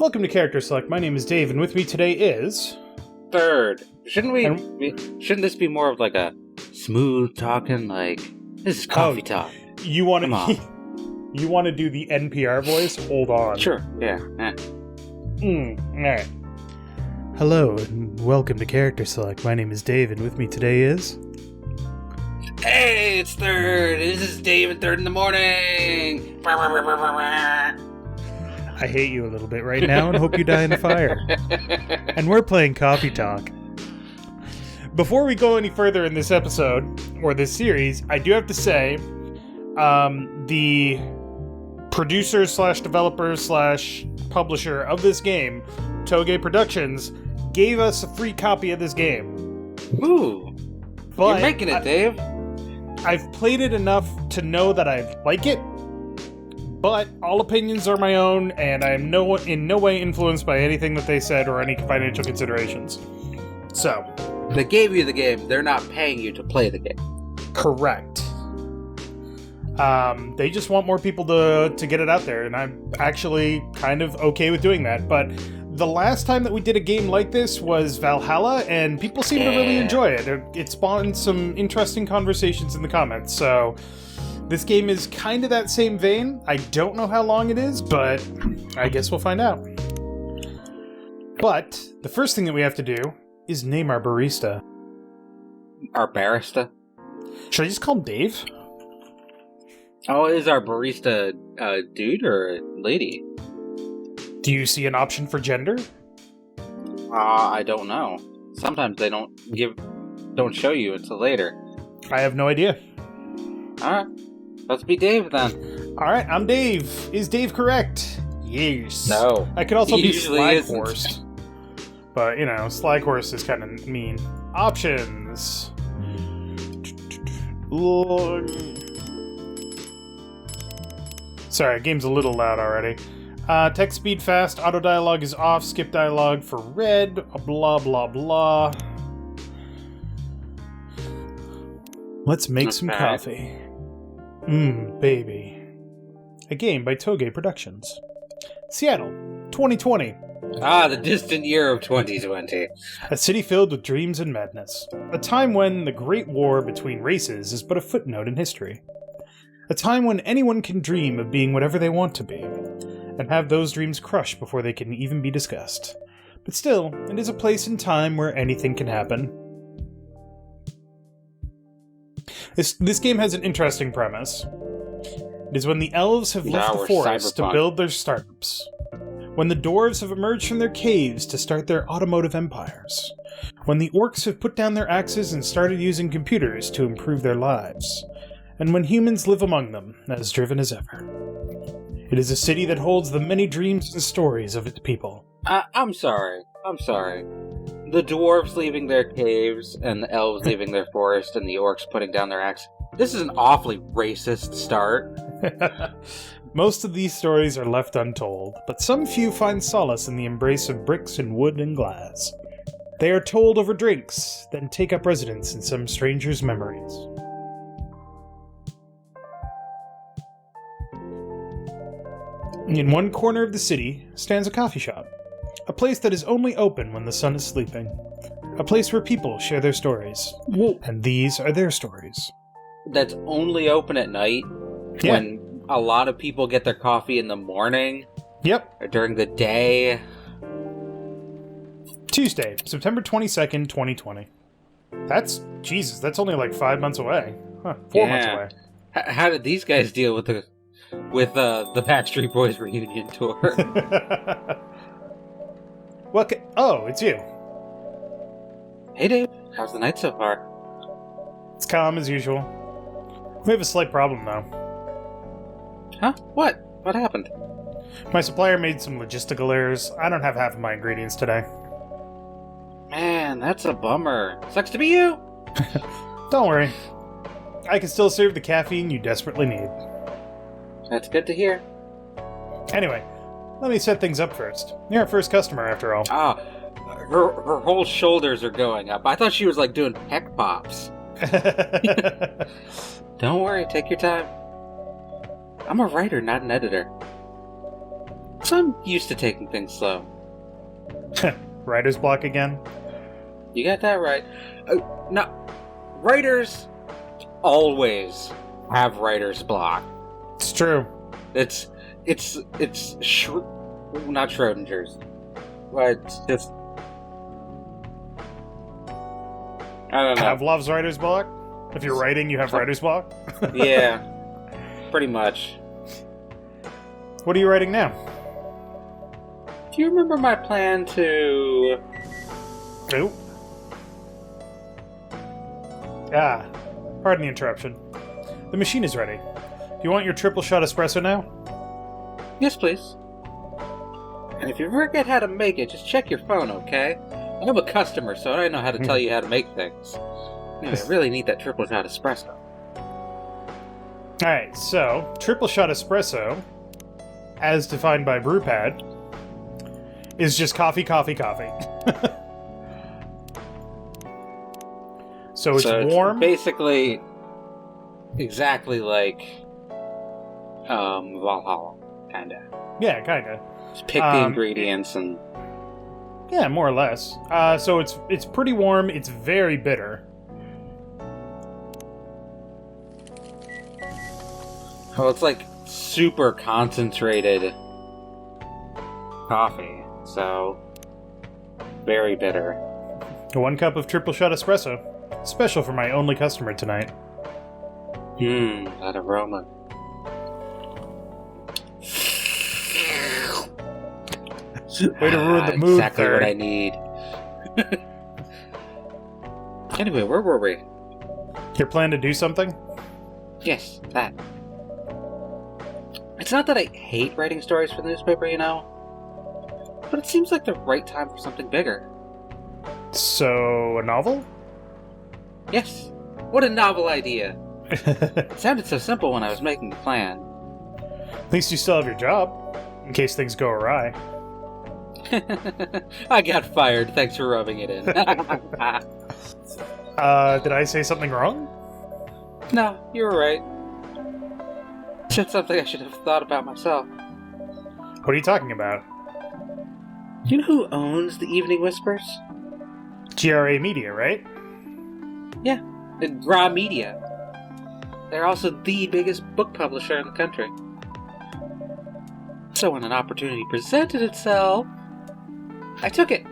Welcome to CharacterSelect. My name is Dave, and with me today is... Third. Shouldn't this be more of like a smooth talking, like, this is coffee talk? You want to do the NPR voice? Hold on. Sure, yeah. Alright. Hello, and welcome to CharacterSelect. My name is Dave, and with me today is... Hey, it's Third. This is Dave at 3 in the morning. I hate you a little bit right now and hope you die in a fire. And we're playing Coffee Talk. Before we go any further in this episode, or this series, I do have to say, the producer slash developer slash publisher of this game, Toge Productions, gave us a free copy of this game. Ooh. But you're making it, Dave. I've played it enough to know that I like it, but all opinions are my own, and I am in no way influenced by anything that they said or any financial considerations. So. They gave you the game, they're not paying you to play the game. Correct. They just want more people to get it out there, and I'm actually kind of okay with doing that, but the last time that we did a game like this was Valhalla, and people seem to really enjoy it. It spawned some interesting conversations in the comments, so this game is kind of that same vein. I don't know how long it is, but I guess we'll find out. But the first thing that we have to do is name our barista. Our barista? Should I just call him Dave? Oh, is our barista a dude or a lady? Do you see an option for gender? I don't know. Sometimes they don't show you until later. I have no idea. Alright. Let's be Dave then. Alright, I'm Dave. Is Dave correct? Yes. No. I could also be Usually Slaghorse. But, you know, Slaghorse is kind of mean. Options. Sorry, game's a little loud already. Text speed fast, auto dialogue is off, skip dialogue for red, blah blah blah. Let's make some coffee. Baby. A game by Toge Productions. Seattle, 2020. Ah, the distant year of 2020. A city filled with dreams and madness. A time when the great war between races is but a footnote in history. A time when anyone can dream of being whatever they want to be, and have those dreams crushed before they can even be discussed. But still, it is a place and time where anything can happen. This game has an interesting premise. It is when the elves have left the forest to build their startups. When the dwarves have emerged from their caves to start their automotive empires. When the orcs have put down their axes and started using computers to improve their lives. And when humans live among them, as driven as ever. It is a city that holds the many dreams and stories of its people. I'm sorry. The dwarves leaving their caves, and the elves leaving their forest, and the orcs putting down their axe. This is an awfully racist start. Most of these stories are left untold, but some few find solace in the embrace of bricks and wood and glass. They are told over drinks, then take up residence in some stranger's memories. In one corner of the city stands a coffee shop. A place that is only open when the sun is sleeping. A place where people share their stories. Whoa. And these are their stories. That's only open at night? Yeah. When a lot of people get their coffee in the morning? Yep. Or during the day? Tuesday, September 22nd, 2020. That's only like 5 months away. Huh, 4 months away. How did these guys deal with the Backstreet Boys reunion tour? Well, oh, it's you. Hey Dave, how's the night so far? It's calm as usual. We have a slight problem though. Huh? What? What happened? My supplier made some logistical errors. I don't have half of my ingredients today. Man, that's a bummer. Sucks to be you. Don't worry. I can still serve the caffeine you desperately need. That's good to hear. Anyway, let me set things up first. You're our first customer, after all. Her whole shoulders are going up. I thought she was, like, doing heck pops. Don't worry, take your time. I'm a writer, not an editor. I'm used to taking things slow. Writer's block again? You got that right. No, writers always have writer's block. It's true. It's not Schrodinger's, but it's just I don't know. Pavlov's writer's block. If you're writing, you have writer's block. Yeah, pretty much. What are you writing now? Do you remember my plan to? Nope. Ah, pardon the interruption. The machine is ready. Do you want your triple shot espresso now? Yes, please. And if you forget how to make it, just check your phone, okay? I'm a customer, so I know how to tell you how to make things. I really need that triple shot espresso. Alright, so, triple shot espresso, as defined by Brewpad, is just coffee, coffee, coffee. So it's warm? It's basically exactly like Valhalla, kinda. Yeah, kinda. Just pick the ingredients and... Yeah, more or less. So it's pretty warm, it's very bitter. Oh, it's like super concentrated coffee, so very bitter. 1 cup of triple shot espresso. Special for my only customer tonight. That aroma. Way to ruin the mood. Exactly what I need. Anyway, where were we? Your plan to do something? Yes, that. It's not that I hate writing stories for the newspaper, you know, but it seems like the right time for something bigger. So, a novel? Yes. What a novel idea. It sounded so simple when I was making the plan. At least you still have your job, in case things go awry. I got fired, thanks for rubbing it in. Did I say something wrong? No, you were right. Just something I should have thought about myself. What are you talking about? You know who owns the Evening Whispers? GRA Media, right? Yeah, and Raw Media. They're also the biggest book publisher in the country. So when an opportunity presented itself, I took it.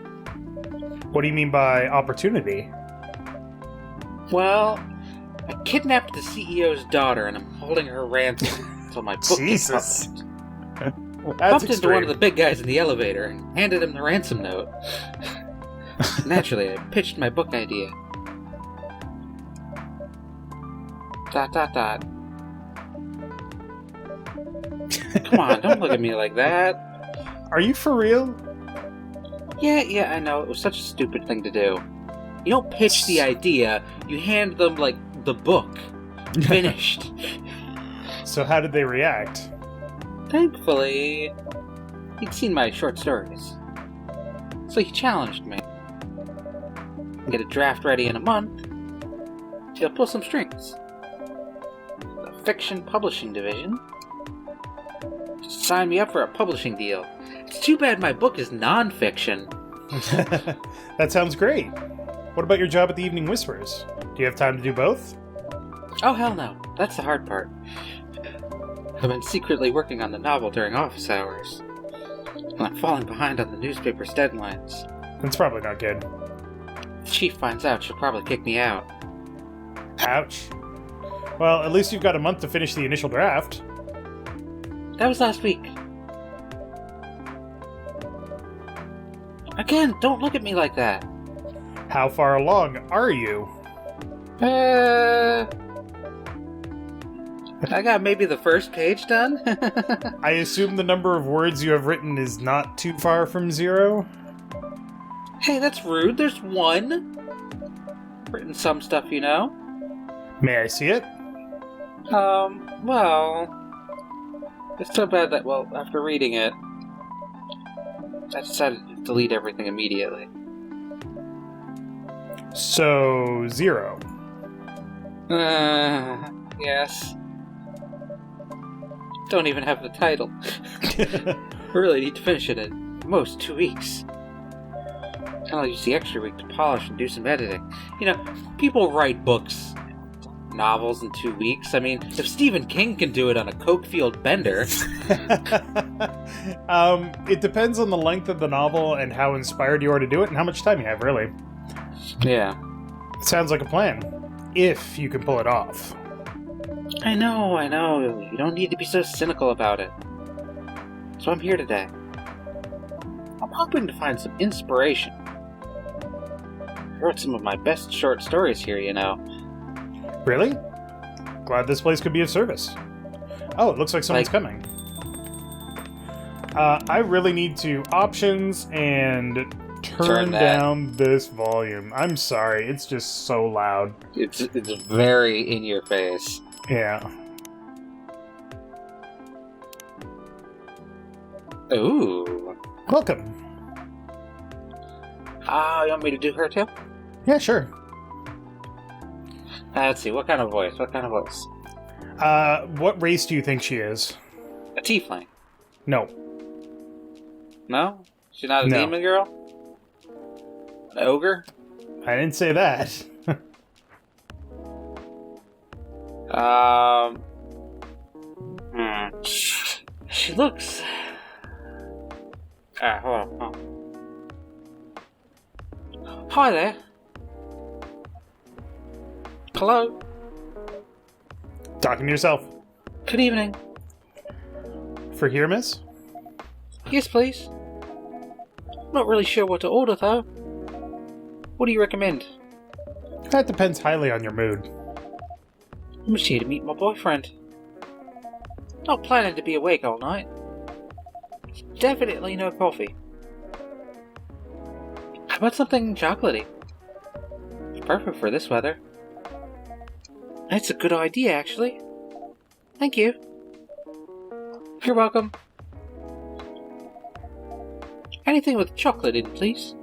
What do you mean by opportunity? Well, I kidnapped the CEO's daughter and I'm holding her ransom until my book gets published. Bumped into one of the big guys in the elevator and handed him the ransom note. Naturally, I pitched my book idea. ... Come on, don't look at me like that. Are you for real? Yeah, I know. It was such a stupid thing to do. You don't pitch the idea, you hand them, like, the book. Finished. So how did they react? Thankfully, he'd seen my short stories. So he challenged me. Get a draft ready in a month. He'll pull some strings. The fiction publishing division just signed me up for a publishing deal. It's too bad my book is non-fiction. That sounds great. What about your job at the Evening Whispers? Do you have time to do both? Oh, hell no. That's the hard part. I've been secretly working on the novel during office hours. And I'm falling behind on the newspaper's deadlines. That's probably not good. If the chief finds out, she'll probably kick me out. Ouch. Well, at least you've got a month to finish the initial draft. That was last week. Again, don't look at me like that. How far along are you? I got maybe the first page done. I assume the number of words you have written is not too far from 0? Hey, that's rude. There's 1. Written some stuff, you know. May I see it? Well... It's so bad that, well, after reading it, I decided to delete everything immediately. So, 0. Yes. Don't even have the title. really need to finish it in at most 2 weeks. And I'll use the extra week to polish and do some editing. You know, people write books, novels in 2 weeks. I mean, if Stephen King can do it on a coke-fueled bender... It depends on the length of the novel and how inspired you are to do it and how much time you have, really. Yeah. It sounds like a plan. If you can pull it off. I know. You don't need to be so cynical about it. So I'm here today. I'm hoping to find some inspiration. I wrote some of my best short stories here, you know. Really? Glad this place could be of service. Oh, it looks like someone's coming. I really need to options and turn down this volume. I'm sorry, it's just so loud. It's very in your face. Yeah. Ooh. Welcome. You want me to do her too? Yeah, sure. Let's see, what kind of voice? What race do you think she is? A tiefling. No. No? She's not a demon girl? An ogre? I didn't say that. She looks... hold on. Hi there. Hello? Talking to yourself. Good evening. For here, miss? Yes, please. Not really sure what to order, though. What do you recommend? That depends highly on your mood. I'm just here to meet my boyfriend. Not planning to be awake all night. Definitely no coffee. How about something chocolatey? It's perfect for this weather. That's a good idea, actually. Thank you. You're welcome. Anything with chocolate in, please.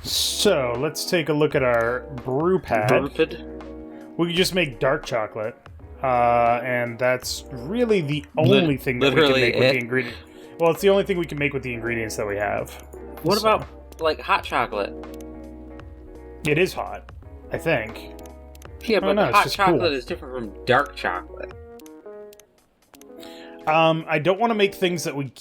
So, let's take a look at our brew pad. We can just make dark chocolate. And that's really the only thing that we can make with the ingredients. Well, it's the only thing we can make with the ingredients that we have. What about, like, hot chocolate? It is hot, I think. Yeah, but hot chocolate is different from dark chocolate. I don't want to make things that we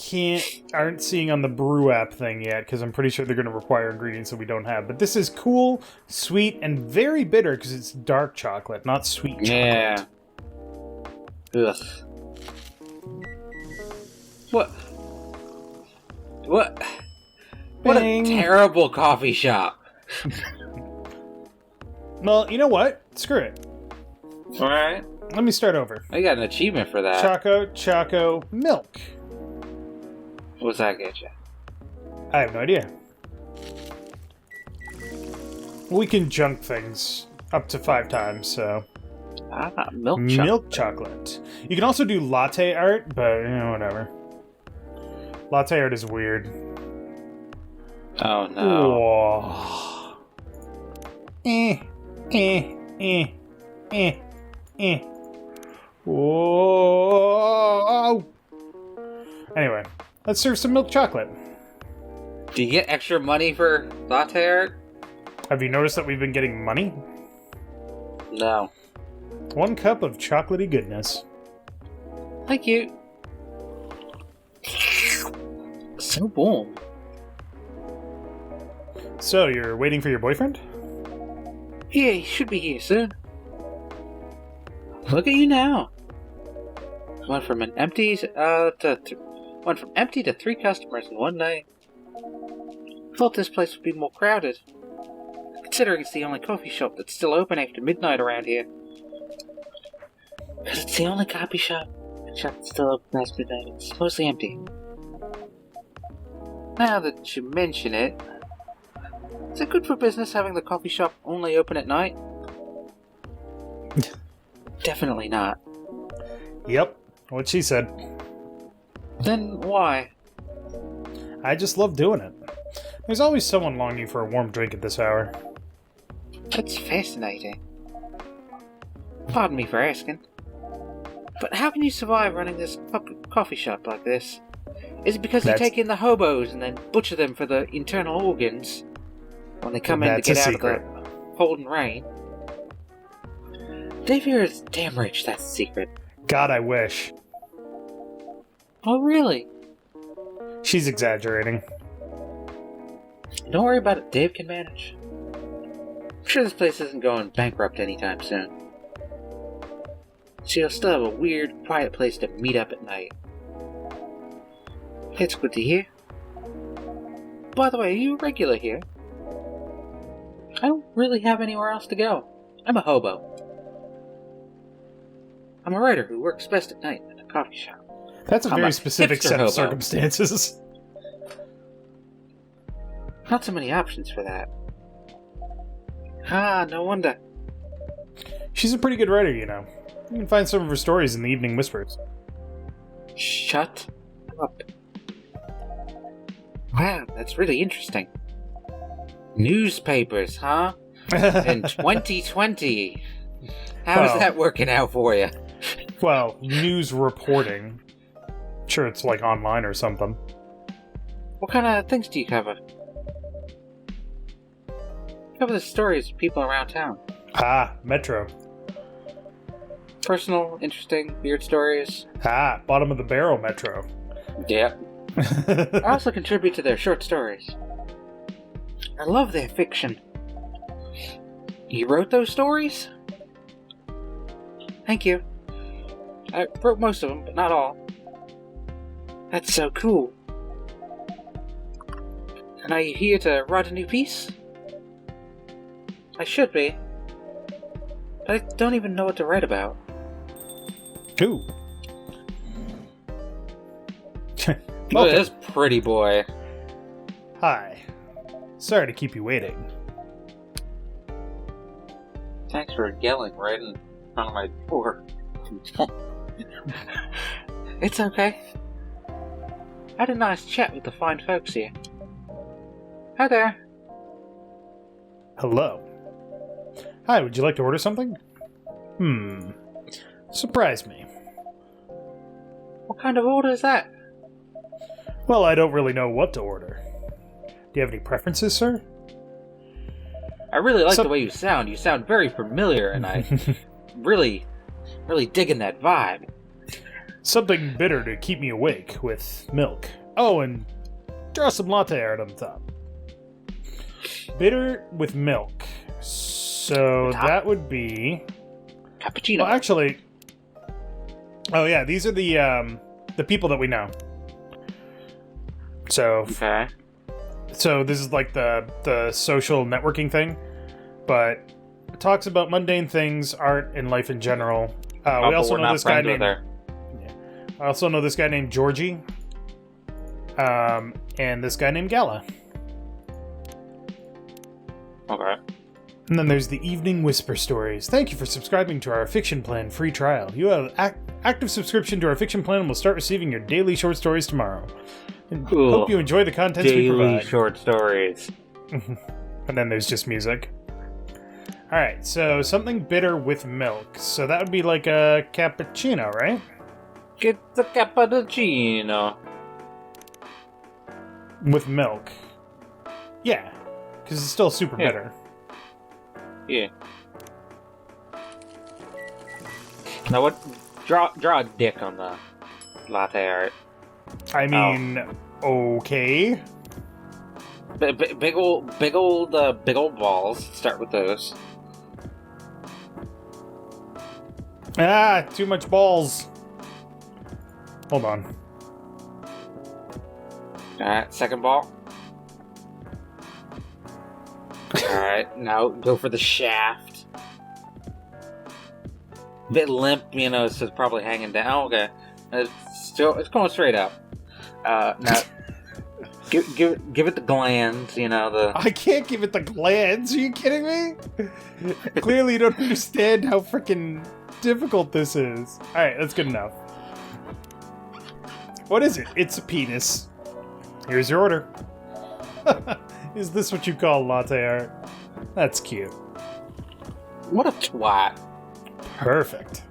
aren't seeing on the brew app thing yet, because I'm pretty sure they're going to require ingredients that we don't have. But this is cool, sweet, and very bitter because it's dark chocolate, not sweet chocolate. Yeah. Ugh. What? What a terrible coffee shop. Well, you know what? Screw it. Alright. Let me start over. I got an achievement for that. Choco, milk. What's that get you? I have no idea. We can junk things up to 5 times, so... Milk chocolate. You can also do latte art, but, whatever. Latte art is weird. Oh, no. Whoa. Anyway, let's serve some milk chocolate. Do you get extra money for latte art? Have you noticed that we've been getting money? No. 1 cup of chocolatey goodness. Thank you. So warm. So, you're waiting for your boyfriend? Yeah, he should be here soon. Look at you now. Went from empty to 3 customers in one day. Thought this place would be more crowded, considering it's the only coffee shop that's still open after midnight around here. Because it's the only coffee shop that's still open past midnight. It's mostly empty. Now that you mention it, is it good for business having the coffee shop only open at night? Definitely not. Yep, what she said. Then why? I just love doing it. There's always someone longing for a warm drink at this hour. That's fascinating. Pardon me for asking. But how can you survive running this coffee shop like this? Is it because you take in the hobos and then butcher them for the internal organs when they come in to get out of the cold and rain? Dave here is damn rich, that's the secret. God, I wish. Oh, really? She's exaggerating. Don't worry about it, Dave can manage. I'm sure this place isn't going bankrupt anytime soon. So you'll still have a weird, quiet place to meet up at night. It's good to hear. By the way, are you a regular here? I don't really have anywhere else to go. I'm a hobo. I'm a writer who works best at night at a coffee shop. That's a very specific set of circumstances. Not so many options for that. Ah, no wonder. She's a pretty good writer, you know. You can find some of her stories in the Evening Whispers. Shut up. Wow, that's really interesting. Newspapers, huh? In 2020. How's that working out for you? Well, news reporting. Sure, it's like online or something. What kind of things do you cover? Cover the stories of people around town. Ah, Metro. Personal, interesting, weird stories. Ah, bottom of the barrel Metro. Yep. I also contribute to their short stories. I love their fiction. You wrote those stories? Thank you. I wrote most of them, but not all. That's so cool. And are you here to write a new piece? I should be. But I don't even know what to write about. Ooh. Look at this pretty boy. Hi. Sorry to keep you waiting. Thanks for yelling right in front of my door. It's okay. I had a nice chat with the fine folks here. Hi there. Hello. Hi, would you like to order something? Surprise me. What kind of order is that? Well, I don't really know what to order. Do you have any preferences, sir? I really like the way you sound. You sound very familiar, and I really digging that vibe. Something bitter to keep me awake, with milk. Oh, and draw some latte art on the top. Bitter with milk. So that would be cappuccino. Well, actually, oh yeah, these are the people that we know. So okay. So this is like the social networking thing, but it talks about mundane things, art, and life in general. We also know this guy named. I also know this guy named Georgie, and this guy named Gala. Okay. And then there's the Evening Whisper Stories. Thank you for subscribing to our Fiction Plan free trial. You have active subscription to our Fiction Plan and will start receiving your daily short stories tomorrow. And hope you enjoy the contents we provide. Daily short stories. And then there's just music. Alright, so something bitter with milk. So that would be like a cappuccino, right? Get the cappuccino. With milk. Yeah, because it's still super bitter. Yeah. Now what? Draw a dick on the latte art. I mean, okay. Big old balls. Start with those. Ah, too much balls. Hold on. Alright, second ball. Alright, now go for the shaft. Bit limp, you know, so it's probably hanging down. Okay. It's going straight up. Now, give it the glands, you know, I can't give it the glands, are you kidding me? Clearly you don't understand how freaking difficult this is. Alright, that's good enough. What is it? It's a penis. Here's your order. Is this what you call latte art? That's cute. What a twat. Perfect.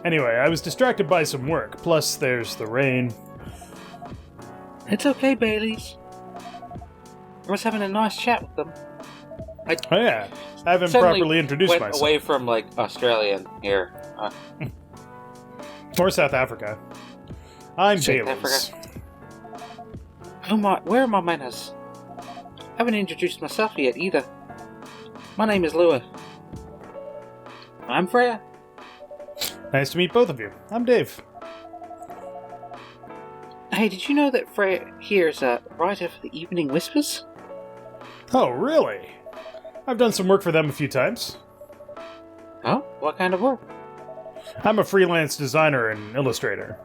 Anyway, I was distracted by some work, plus there's the rain. It's okay, Baileys. I was having a nice chat with them. Oh yeah, I haven't properly introduced myself. Away from, like, Australian here. Or South Africa. I'm Bayless. Where are my manners? I haven't introduced myself yet, either. My name is Lua. I'm Freya. Nice to meet both of you. I'm Dave. Hey, did you know that Freya here is a writer for the Evening Whispers? Oh, really? I've done some work for them a few times. Oh? What kind of work? I'm a freelance designer and illustrator.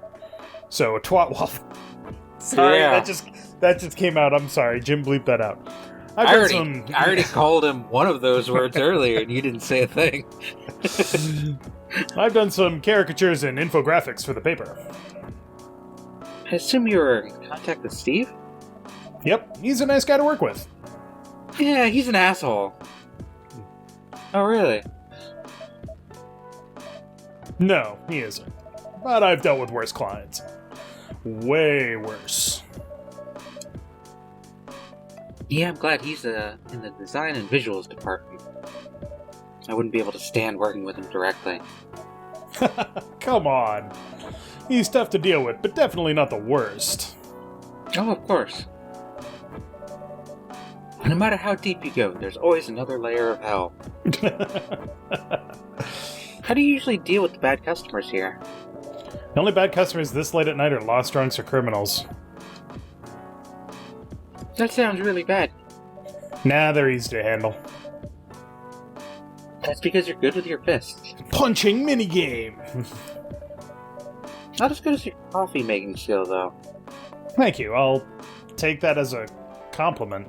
So, a twat waffle. Sorry, yeah. that just came out. I'm sorry. Jim bleeped that out. I already called him one of those words earlier, and you didn't say a thing. I've done some caricatures and infographics for the paper. I assume you were in contact with Steve? Yep, he's a nice guy to work with. Yeah, he's an asshole. Oh, really? No, he isn't. But I've dealt with worse clients. Way worse. Yeah, I'm glad he's in the design and visuals department. I wouldn't be able to stand working with him directly. Come on. He's tough to deal with, but definitely not the worst. Oh, of course. No matter how deep you go, there's always another layer of hell. How do you usually deal with the bad customers here? The only bad customers this late at night are lost drunks or criminals. That sounds really bad. Nah, they're easy to handle. That's because you're good with your fists. Punching minigame! Not as good as your coffee making skill, though. Thank you. I'll take that as a compliment.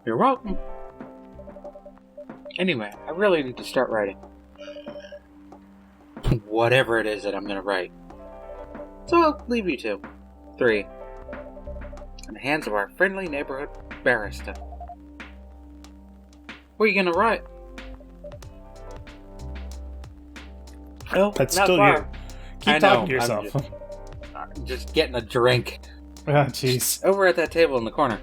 You're welcome. Anyway, I really need to start writing. Whatever it is that I'm gonna write. So I'll leave you two. 3. In the hands of our friendly neighborhood barista. What are you gonna write? Oh, that's not still far. you. Keep talking to yourself. I'm just getting a drink. Ah, jeez. Over at that table in the corner.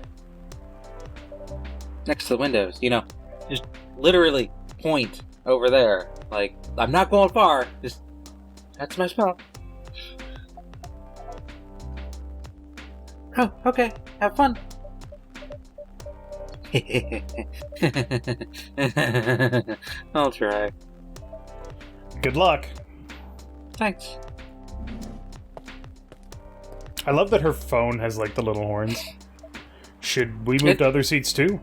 Next to the windows, just literally point over there. Like, I'm not going far, just, that's my spot. Oh, okay, have fun. I'll try. Good luck. Thanks. I love that her phone has, like, the little horns. Should we move to other seats, too?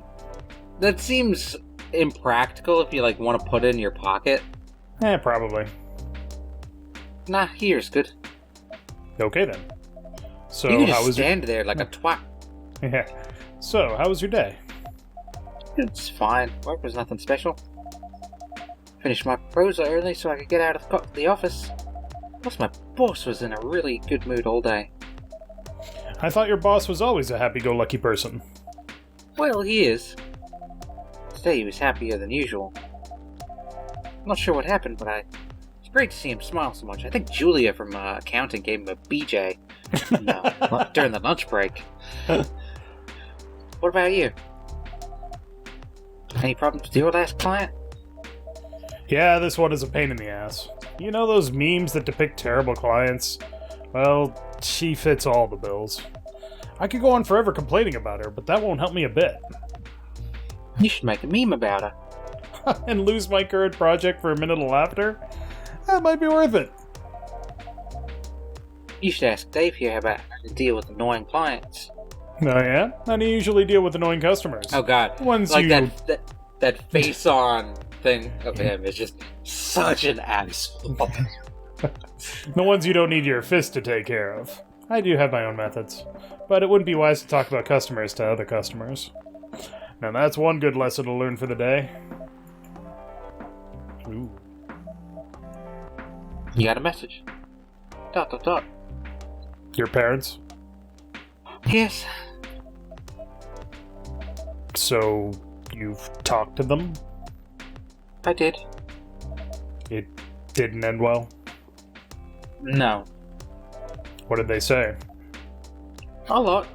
That seems impractical if you, want to put it in your pocket. Probably. Nah, here's good. Okay, then. So, you can how just was stand there like a twat. Yeah. So, how was your day? It's fine. Work was nothing special. Finished my prose early so I could get out of the office. Plus, my boss was in a really good mood all day. I thought your boss was always a happy-go-lucky person. Well, he is. Today he was happier than usual. Not sure what happened, but it's great to see him smile so much. I think Julia from accounting gave him a BJ during the lunch break. What about you? Any problems with your last client? Yeah, this one is a pain in the ass. You know those memes that depict terrible clients? Well, she fits all the bills. I could go on forever complaining about her, but that won't help me a bit. You should make a meme about her. And lose my current project for a minute of laughter? That might be worth it. You should ask Dave here about how to deal with annoying clients. Oh yeah? How do you usually deal with annoying customers? Oh god. Ones like you... that face-on thing of him is just such an asshole. The ones you don't need your fist to take care of. I do have my own methods. But it wouldn't be wise to talk about customers to other customers. Now that's one good lesson to learn for the day. Ooh. You got a message. ... Your parents? Yes. So, you've talked to them? I did. It didn't end well? No. What did they say? A lot. ...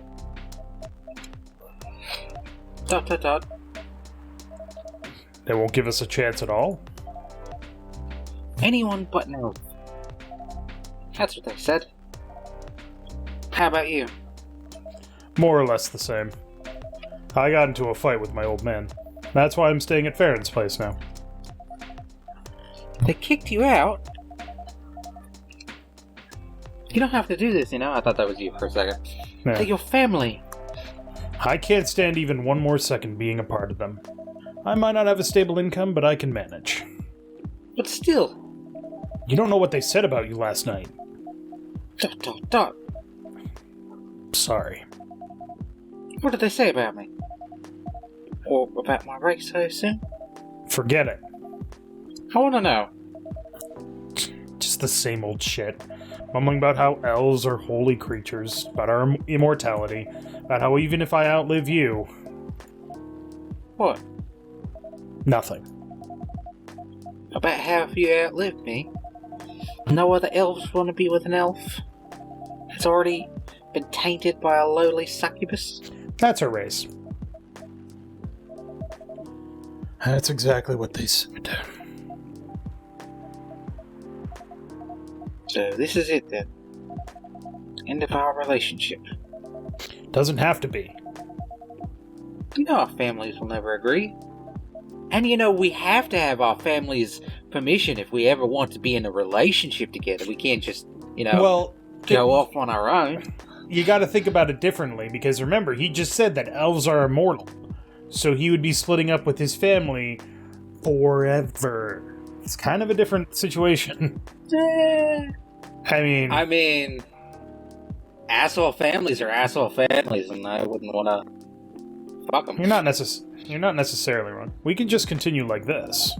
They won't give us a chance at all? Anyone but an elf. That's what they said. How about you? More or less the same. I got into a fight with my old man. That's why I'm staying at Farron's place now. They kicked you out? You don't have to do this, you know? I thought that was you for a second. Yeah. They're your family. I can't stand even one more second being a part of them. I might not have a stable income, but I can manage. But still. You don't know what they said about you last night. ... Sorry. What did they say about me? Or about my race, I assume? Forget it. I want to know. Just the same old shit. Mumbling about how elves are holy creatures, about our immortality, about how even if I outlive you... What? Nothing. About how if you outlive me, no other elves want to be with an elf? It's already been tainted by a lowly succubus? That's her race. That's exactly what they said. So this is it then. End of our relationship. Doesn't have to be. You know our families will never agree. And you know we have to have our family's permission if we ever want to be in a relationship together. We can't just, go off on our own. You gotta think about it differently, because remember, he just said that elves are immortal. So he would be splitting up with his family forever. It's kind of a different situation. I mean, asshole families are asshole families, and I wouldn't want to fuck them. You're not necessarily wrong. We can just continue like this.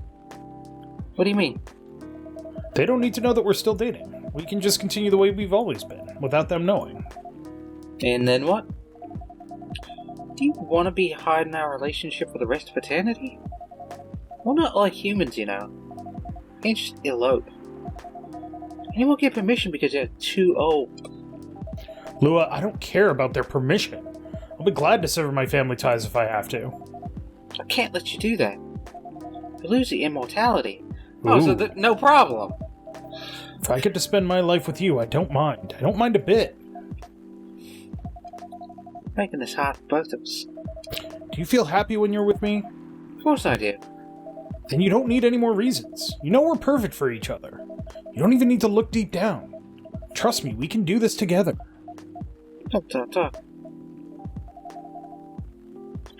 What do you mean? They don't need to know that we're still dating. We can just continue the way we've always been, without them knowing. And then what? Do you want to be hiding our relationship for the rest of eternity? We're not like humans, you know. You can't just elope. And you won't get permission because you're too old. Lua, I don't care about their permission. I'll be glad to sever my family ties if I have to. I can't let you do that. You lose your immortality. Oh, so no problem. If I get to spend my life with you, I don't mind. I don't mind a bit. Making this hard for both of us. Do you feel happy when you're with me? Of course I do. Then you don't need any more reasons. You know we're perfect for each other. You don't even need to look deep down. Trust me, we can do this together. Talk.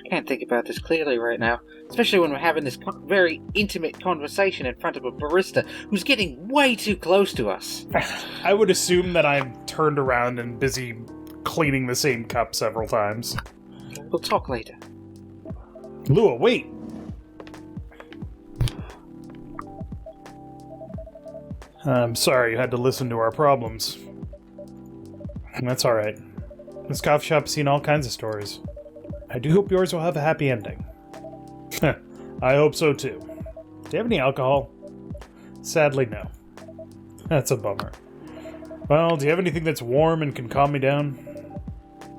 I can't think about this clearly right now. Especially when we're having this very intimate conversation in front of a barista who's getting way too close to us. I would assume that I'm turned around and busy cleaning the same cup several times. We'll talk later. Lua, wait! I'm sorry you had to listen to our problems. That's alright. This coffee shop's seen all kinds of stories. I do hope yours will have a happy ending. I hope so too. Do you have any alcohol? Sadly, no. That's a bummer. Well, do you have anything that's warm and can calm me down?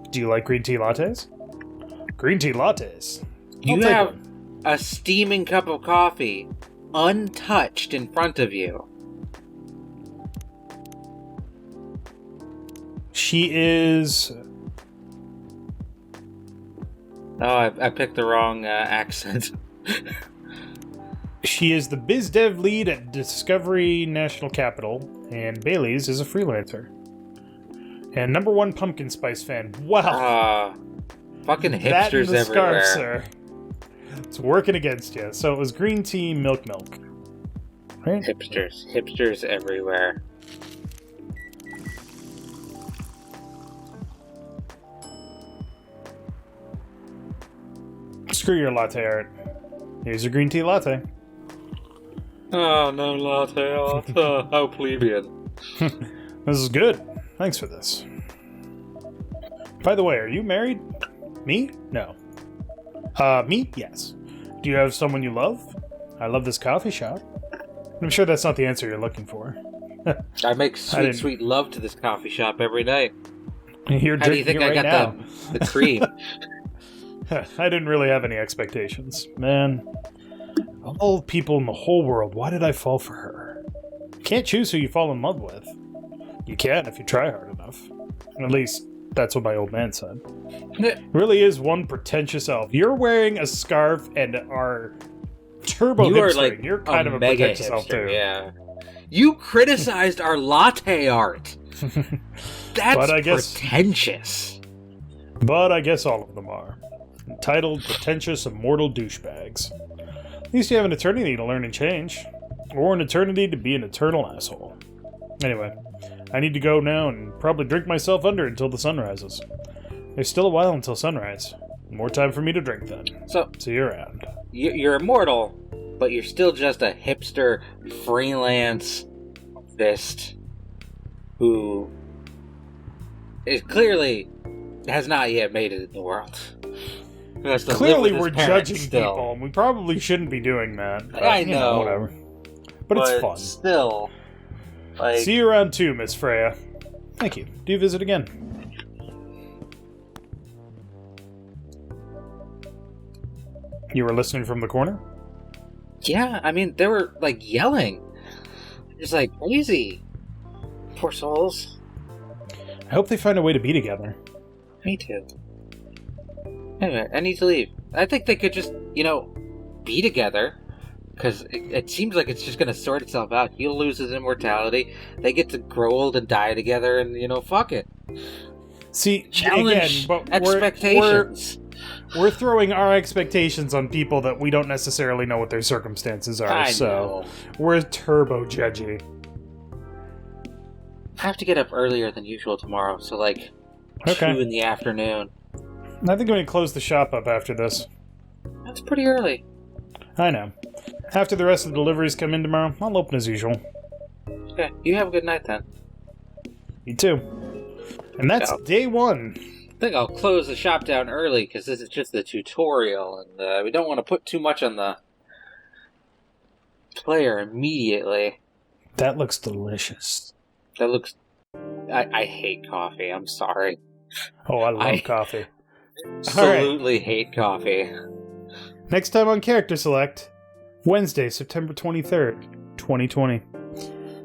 Do you like green tea lattes? Green tea lattes? You have a steaming cup of coffee, untouched in front of you. She is... Oh, I picked the wrong accent. She is the biz dev lead at Discovery National Capital, and Bailey's is a freelancer. And #1 pumpkin spice fan. Wow. Fucking hipsters that and the everywhere. Scarf, sir. It's working against you. So it was green tea, milk. Right? Hipsters everywhere. Screw your latte art. Here's your green tea latte. Oh, no latte art. How plebeian. This is good. Thanks for this. By the way, are you married? Me? No. Me? Yes. Do you have someone you love? I love this coffee shop. I'm sure that's not the answer you're looking for. I make sweet love to this coffee shop every day. You're How do you think I got now. the cream? I didn't really have any expectations. Man, of all people in the whole world, why did I fall for her? You can't choose who you fall in love with. You can if you try hard enough. At least, that's what my old man said. Really is one pretentious elf. You're wearing a scarf and are turbo hipstering. You're kind of a mega pretentious elf, too. Yeah. You criticized our latte art. That's pretentious. But I guess all of them are. Entitled pretentious immortal douchebags. At least you have an eternity to learn and change. Or an eternity to be an eternal asshole. Anyway, I need to go now and probably drink myself under until the sun rises. There's still a while until sunrise. More time for me to drink then. So see you around. You're immortal, but you're still just a hipster freelance fist who is clearly has not yet made it in the world. Clearly we're judging people, and we probably shouldn't be doing that. But, I know. Whatever. But it's fun. Still. See you around too, Miss Freya. Thank you. Do visit again. You were listening from the corner? Yeah, I mean, they were, yelling. Just crazy. Poor souls. I hope they find a way to be together. Me too. Anyway, I need to leave. I think they could just, be together. Because it seems like it's just going to sort itself out. He'll lose his immortality. They get to grow old and die together, and, fuck it. See, challenge again, but expectations. We're throwing our expectations on people that we don't necessarily know what their circumstances are, I know. We're turbo judgy. I have to get up earlier than usual tomorrow, so 2 in the afternoon. I think I'm going to close the shop up after this. That's pretty early. I know. After the rest of the deliveries come in tomorrow, I'll open as usual. Okay, you have a good night then. You too. And that's day 1. I think I'll close the shop down early, because this is just the tutorial, and we don't want to put too much on the player immediately. That looks delicious. That looks... I hate coffee, I'm sorry. Oh, I love coffee. Absolutely hate coffee. Next time on Character Select, Wednesday, September 23rd, 2020.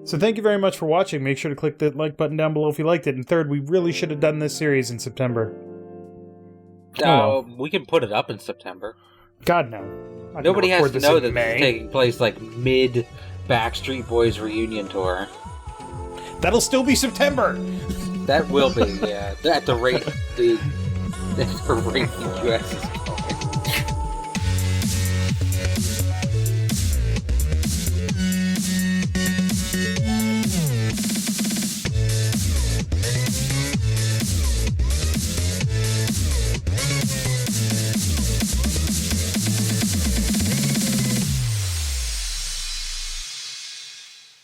So thank you very much for watching. Make sure to click the like button down below if you liked it. And third, we really should have done this series in September. We can put it up in September. God, no. Nobody has to know that this is taking place mid Backstreet Boys reunion tour. That'll still be September! That will be, yeah. At the rate the US is